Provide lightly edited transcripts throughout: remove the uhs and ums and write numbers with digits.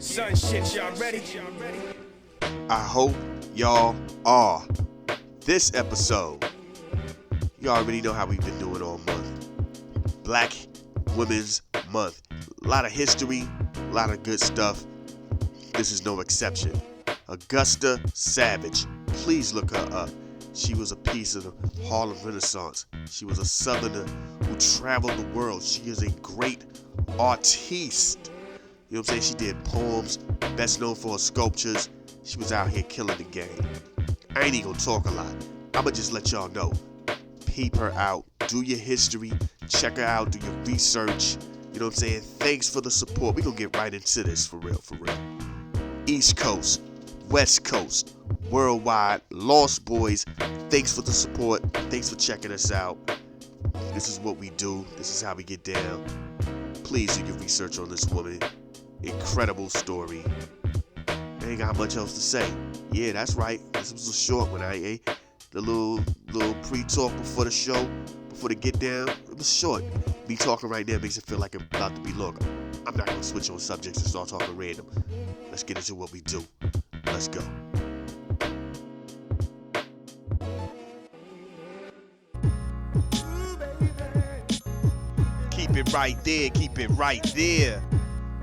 Son shit, y'all ready? I hope y'all are. This episode, you already know how we've been doing all month. Black Women's Month. A lot of history, a lot of good stuff. This is no exception. Augusta Savage. Please look her up. She was a piece of the Harlem Renaissance. She was a Southerner who traveled the world. She is a great artiste. You know what I'm saying? She did poems, best known for her sculptures. She was out here killing the game. I ain't even gonna talk a lot. I'ma just let y'all know. Peep her out. Do your history. Check her out. Do your research. You know what I'm saying? Thanks for the support. We gonna get right into this for real, for real. East Coast, West Coast, worldwide, Lost Boys. Thanks for the support. Thanks for checking us out. This is what we do. This is how we get down. Please do your research on this woman. Incredible story. I ain't got much else to say. Yeah, that's right. This was a short one. The little pre-talk before the show, before the get down. It was short. Me talking right now makes it feel like I'm about to be longer. I'm not gonna switch on subjects and start talking random. Let's get into what we do. Let's go. Keep it right there. Keep it right there.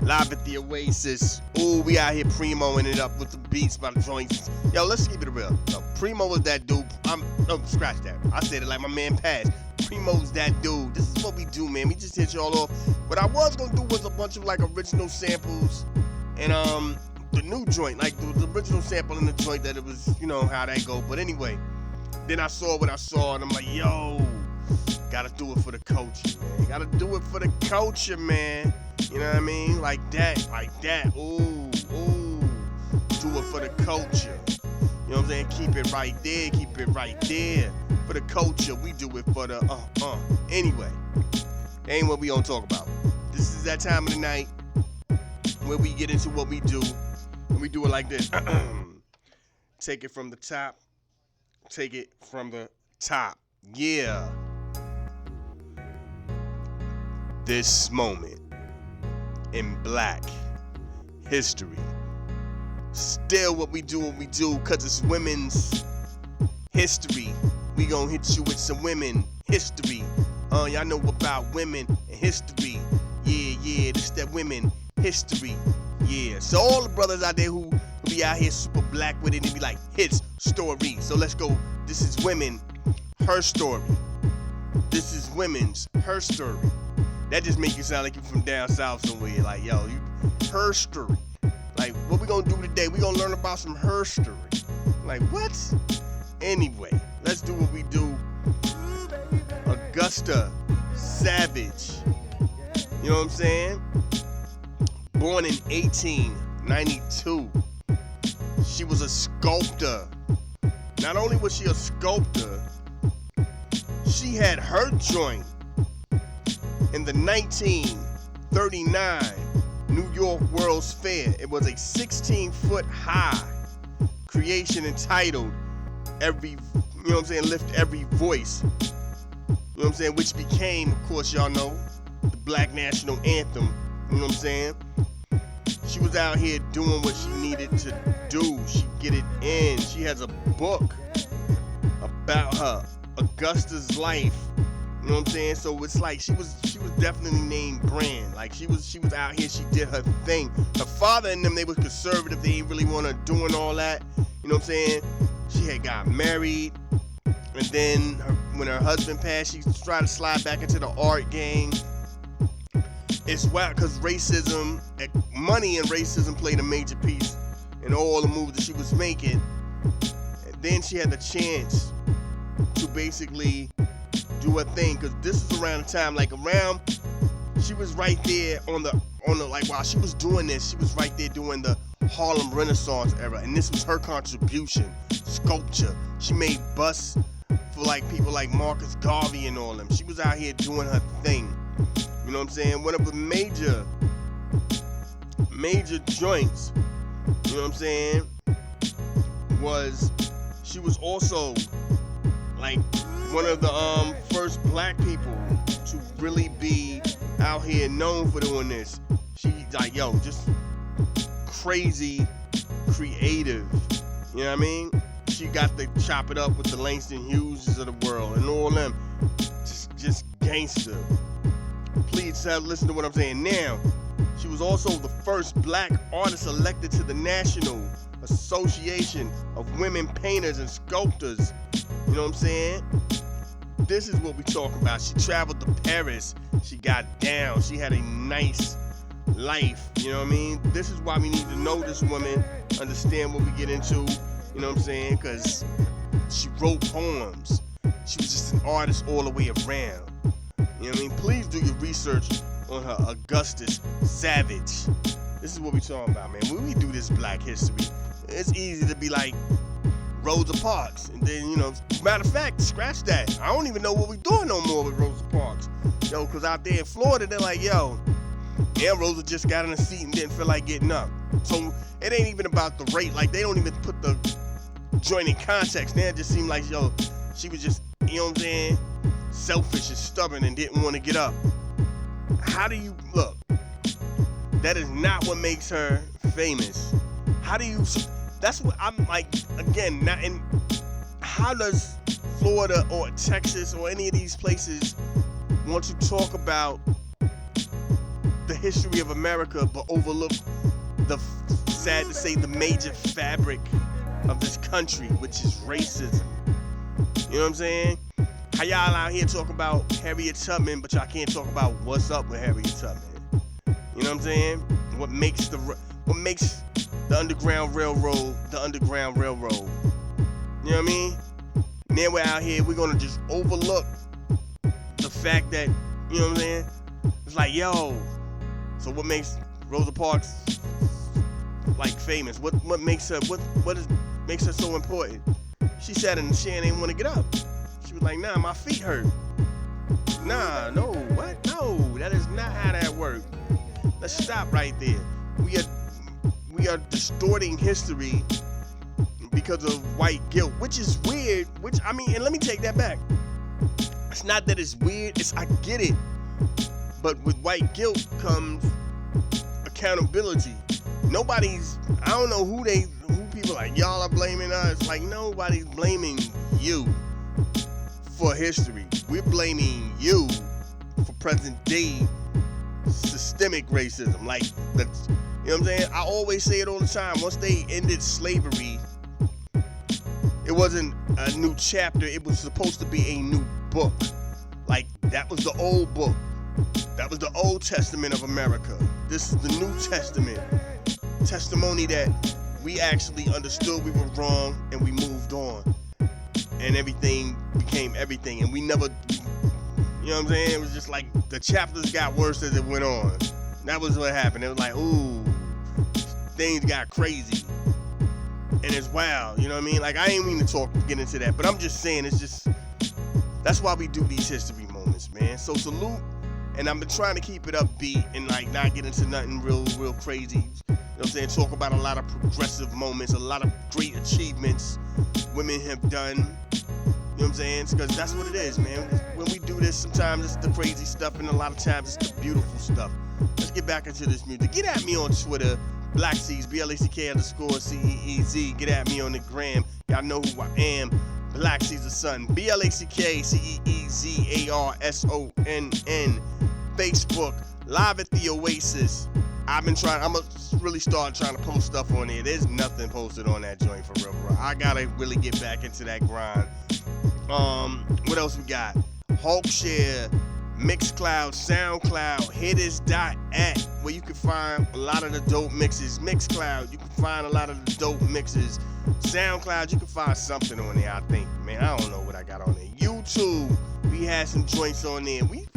Live at the Oasis. Ooh, we out here primoing it up with the beats by the joints. Yo, let's keep it real. Yo, Primo is that dude. Scratch that. I said it like my man Paz. Primo's that dude. This is what we do, man. We just hit y'all off. What I was gonna do was a bunch of like original samples and the new joint, like the original sample in the joint that it was, you know how that go. But anyway, then I saw what I saw and I'm like, yo, gotta do it for the culture, man. Gotta do it for the culture, man. You know what I mean? Like that. Ooh. Do it for the culture. You know what I'm saying? Keep it right there. For the culture, we do it for the Anyway, that ain't what we gonna talk about. This is that time of the night where we get into what we do. And we do it like this. Take it from the top. Take it from the top. Yeah. This moment in black history. Still what we do, cause it's women's history. We gon' hit you with some women history. Y'all know about women and history. Yeah, this that women history. Yeah, so all the brothers out there who be out here super black with it and be like, his story. So let's go. This is women, her story. This is women's, her story. That just make you sound like you from down south somewhere. Like, yo, her story. Like, what we gonna do today? We gonna learn about some her story. Like, what? Anyway, let's do what we do. Augusta Savage. You know what I'm saying? Born in 1892. She was a sculptor. Not only was she a sculptor, she had her joint in the 1939 New York World's Fair. It was a 16-foot high creation entitled Lift Every Voice. You know what I'm saying? Which became, of course, y'all know, the Black National Anthem. You know what I'm saying? She was out here doing what she needed to do. She get it in. She has a book about her, Augusta's life. You know what I'm saying? So it's like she was definitely named brand. Like she was out here, she did her thing. Her father and them, they was conservative. They didn't really want her doing all that. You know what I'm saying? She had got married, and then when her husband passed, she tried to slide back into the art game. It's wild because racism, money and racism played a major piece in all the moves that she was making. And then she had the chance to basically do her thing, because this is around the time, she was right there on the like, while she was doing this, she was right there doing the Harlem Renaissance era, and this was her contribution, sculpture. She made busts for like people like Marcus Garvey and all them. She was out here doing her thing. You know what I'm saying? One of the major joints, you know what I'm saying, was she was also like one of the first black people to really be out here known for doing this. She like, yo, just crazy creative. You know what I mean? She got to chop it up with the Langston Hugheses of the world and all them. Just gangster. Please listen to what I'm saying now. She was also the first black artist elected to the National Association of Women Painters and Sculptors. You know what I'm saying? This is what we talk about. She traveled to Paris. She got down. She had a nice life. You know what I mean? This is why we need to know this woman, understand what we get into. You know what I'm saying? Because she wrote poems. She was just an artist all the way around. You know what I mean? Please do your research on her, Augusta Savage. This is what we talking about, man. When we do this black history, it's easy to be like Rosa Parks. And then, you know, matter of fact, scratch that. I don't even know what we doing no more with Rosa Parks. Yo, because out there in Florida, they're like, yo, yeah, Rosa just got in a seat and didn't feel like getting up. So it ain't even about the rate. Like, they don't even put the joint in context. Now it just seemed like, yo, she was just, you know what I'm saying, selfish and stubborn and didn't want to get up. How do you look? That is not what makes her famous. How do you? That's what I'm like. Again, not in. How does Florida or Texas or any of these places want to talk about the history of America but overlook the, sad to say, the major fabric of this country, which is racism? You know what I'm saying? How y'all out here talking about Harriet Tubman, but y'all can't talk about what's up with Harriet Tubman? You know what I'm saying? What makes the Underground Railroad the Underground Railroad? You know what I mean? Now we're out here, we're gonna just overlook the fact that, you know what I'm saying? It's like, yo, so what makes Rosa Parks like famous? What makes her makes her so important? She sat in the chair and didn't want to get up. She was like, nah, my feet hurt. Nah, no, what? No, that is not how that works. Let's stop right there. We are distorting history because of white guilt, which is weird. And let me take that back. It's not that it's weird. I get it. But with white guilt comes accountability. I don't know who people like, y'all are blaming us. Like, nobody's blaming you for history. We're blaming you for present day systemic racism. Like, you know what I'm saying? I always say it all the time. Once they ended slavery, it wasn't a new chapter. It was supposed to be a new book. Like, that was the old book. That was the Old Testament of America. This is the New Testament. Testimony that we actually understood we were wrong and we moved on. And everything became everything. And we never, you know what I'm saying? It was just like the chapters got worse as it went on. That was what happened. It was like, ooh, things got crazy. And it's wild, you know what I mean? Like, I ain't mean to get into that, but I'm just saying, that's why we do these history moments, man. So salute, and I've been trying to keep it upbeat and like not get into nothing real crazy. You know what I'm saying? Talk about a lot of progressive moments, a lot of great achievements women have done. You know what I'm saying? Because that's what it is, man. When we do this, sometimes it's the crazy stuff, and a lot of times it's the beautiful stuff. Let's get back into this music. Get at me on Twitter, Blackseas, BLACK_CEEZ. Get at me on the gram. Y'all know who I am. Black Caesar Son. BLACKCEEZARSONN. Facebook, Live at the Oasis. I'm gonna really start trying to post stuff on there. There's nothing posted on that joint for real, bro. I gotta really get back into that grind. What else we got? Hulkshare, Mixcloud, SoundCloud, Hitters.at, where you can find a lot of the dope mixes. Mixcloud, you can find a lot of the dope mixes. SoundCloud, you can find something on there, I think. Man, I don't know what I got on there. YouTube, we had some joints on there. We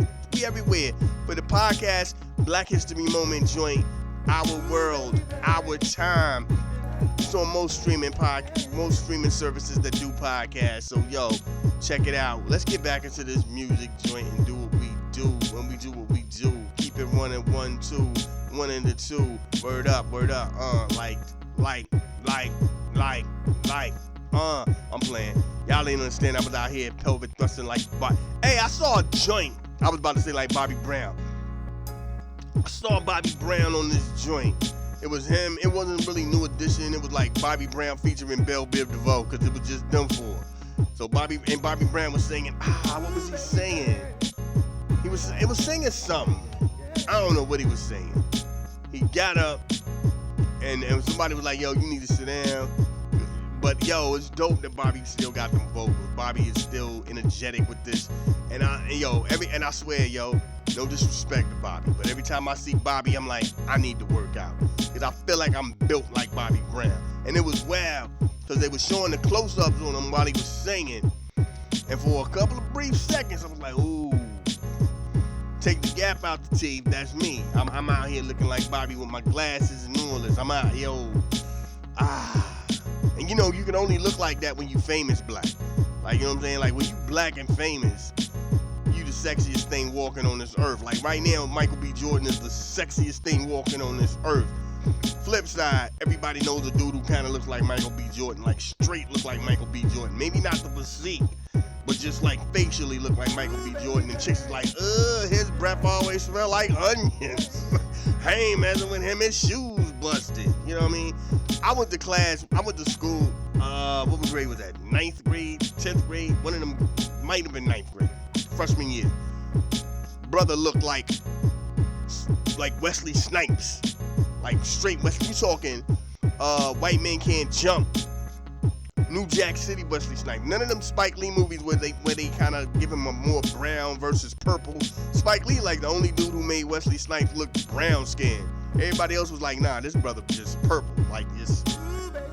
everywhere. For the podcast, Black History Moment joint, Our World, Our Time. It's on most streaming services that do podcasts. So, yo, check it out. Let's get back into this music joint and do what we do when we do what we do. Keep it running 1, 2, 1 and the 2. Word up. I'm playing. Y'all ain't understand. I was out here pelvic thrusting like, hey, I saw a joint. I was about to say like Bobby Brown. I saw Bobby Brown on this joint. It was him. It wasn't really New Edition. It was like Bobby Brown featuring Belle Biv DeVoe because it was just them four. So Bobby Brown was singing. What was he saying? It was singing something. I don't know what he was saying. He got up and somebody was like, "Yo, you need to sit down." But yo, it's dope that Bobby still got them vocals. Bobby is still energetic with this. And I swear, yo, no disrespect to Bobby, but every time I see Bobby, I'm like, I need to work out. Because I feel like I'm built like Bobby Brown. And it was wild, because they were showing the close-ups on him while he was singing. And for a couple of brief seconds, I was like, ooh, take the gap out the teeth, that's me. I'm out here looking like Bobby with my glasses and all this. I'm out, And you know, you can only look like that when you famous black. Like, you know what I'm saying? Like, when you black and famous, you the sexiest thing walking on this earth. Like, right now, Michael B. Jordan is the sexiest thing walking on this earth. Flip side, everybody knows a dude who kind of looks like Michael B. Jordan. Like, straight look like Michael B. Jordan. Maybe not the physique, but just, like, facially look like Michael B. Jordan. And chicks is like, his breath always smell like onions. I ain't messing with him, his shoes busted. You know what I mean? I went to school, what grade was that? 9th grade, 10th grade? One of them might have been 9th grade, freshman year. Brother looked like Wesley Snipes. Like straight Wesley. You talking, White Man Can't Jump. New Jack City Wesley Snipes. None of them Spike Lee movies where they kind of give him a more brown versus purple. Spike Lee like the only dude who made Wesley Snipes look brown skinned. Everybody else was like, nah, this brother just purple, like just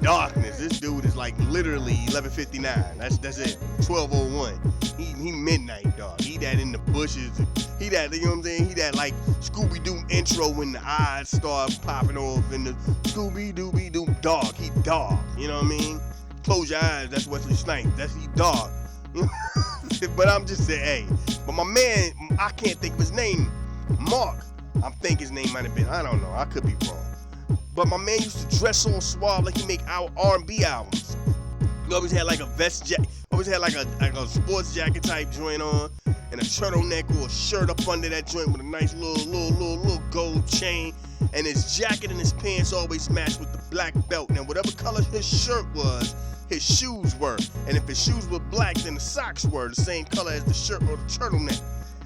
darkness. This dude is like literally 11:59. That's it. 12:01. He midnight, dog. He that in the bushes. He that, you know what I'm saying? He that like Scooby-Doo intro when the eyes start popping off in the Scooby-Doo dog. He dog. You know what I mean? Close your eyes. That's Wesley Snipes. That's he dog. But I'm just saying, hey. But my man, I can't think of his name. Mark. I think his name might have been, I don't know, I could be wrong. But my man used to dress all suave like he make our R&B albums. He always had like a vest jacket, always had like a sports jacket type joint on, and a turtleneck or a shirt up under that joint with a nice little gold chain. And his jacket and his pants always matched with the black belt. Now whatever color his shirt was, his shoes were. And if his shoes were black, then the socks were the same color as the shirt or the turtleneck.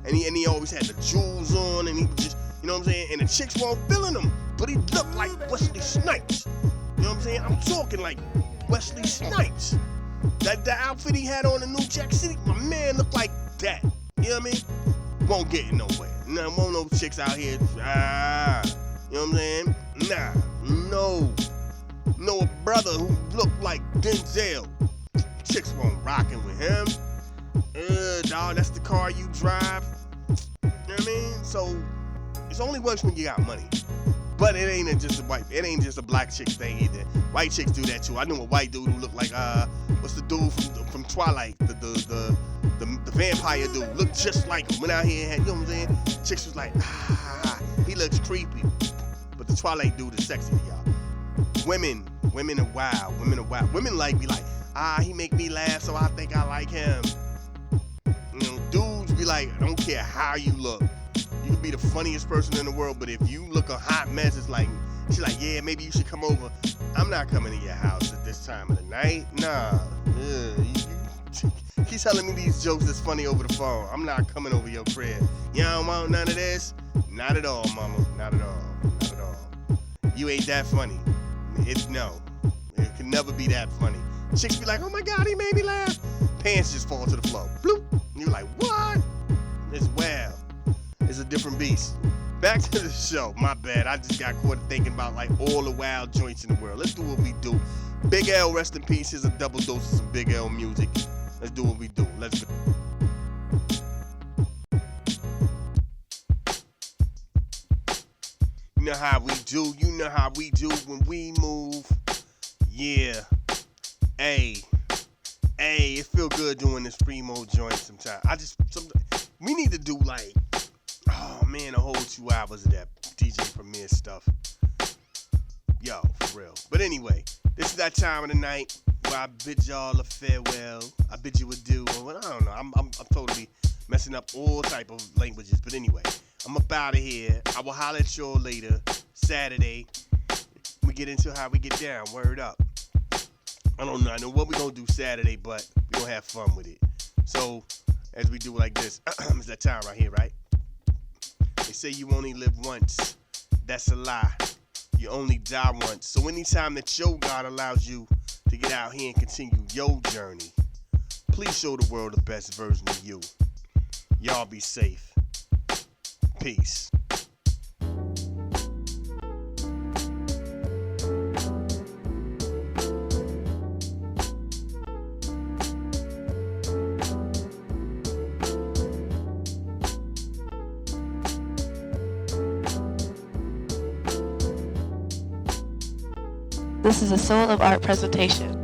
And he always had the jewels on, and he was just, you know what I'm saying? And the chicks weren't feeling him, but he looked like Wesley Snipes. You know what I'm saying? I'm talking like Wesley Snipes. That outfit he had on in New Jack City, my man looked like that. You know what I mean? Won't get it nowhere. Won't no chicks out here. You know what I'm saying? Nah, no. No, a brother who looked like Denzel. Chicks won't rockin' with him. Dog, that's the car you drive. You know what I mean? So it's only works when you got money. But it ain't just a black chick thing either. White chicks do that too. I knew a white dude who looked like what's the dude from Twilight, the vampire dude, looked just like him. Went out here and had, you know what I'm saying? Chicks was like, he looks creepy. But the Twilight dude is sexy to y'all. Women are wild. Women like me like, he make me laugh, so I think I like him. You know, dudes be like, I don't care how you look. You can be the funniest person in the world, but if you look a hot mess, it's like, she's like, yeah, maybe you should come over. I'm not coming to your house at this time of the night. Nah. You keep telling me these jokes that's funny over the phone. I'm not coming over your crib. You don't want none of this? Not at all, mama. Not at all. Not at all. You ain't that funny. No. It can never be that funny. Chicks be like, oh my God, he made me laugh. Pants just fall to the floor. Bloop. And you're like, what? It's wild. It's a different beast. Back to the show. My bad. I just got caught thinking about like all the wild joints in the world. Let's do what we do. Big L, rest in peace. Here's a double dose of some Big L music. Let's do what we do. Let's go. You know how we do. You know how we do when we move. Yeah. Hey, it feel good doing this primo joint sometimes. We need to do like, oh man, a whole 2 hours of that DJ Premier stuff. Yo, for real. But anyway, this is that time of the night where I bid y'all a farewell. I bid you adieu. Well, I don't know. I'm totally messing up all type of languages. But anyway, I'm up out of here. I will holler at y'all later, Saturday. we get into how we get down. Word up. I don't know. I know what we're going to do Saturday, but we're going to have fun with it. So, as we do like this, it's that time right here, right? They say you only live once. That's a lie. You only die once. So anytime that your God allows you to get out here and continue your journey, please show the world the best version of you. Y'all be safe. Peace. This is a Soul of Art presentation.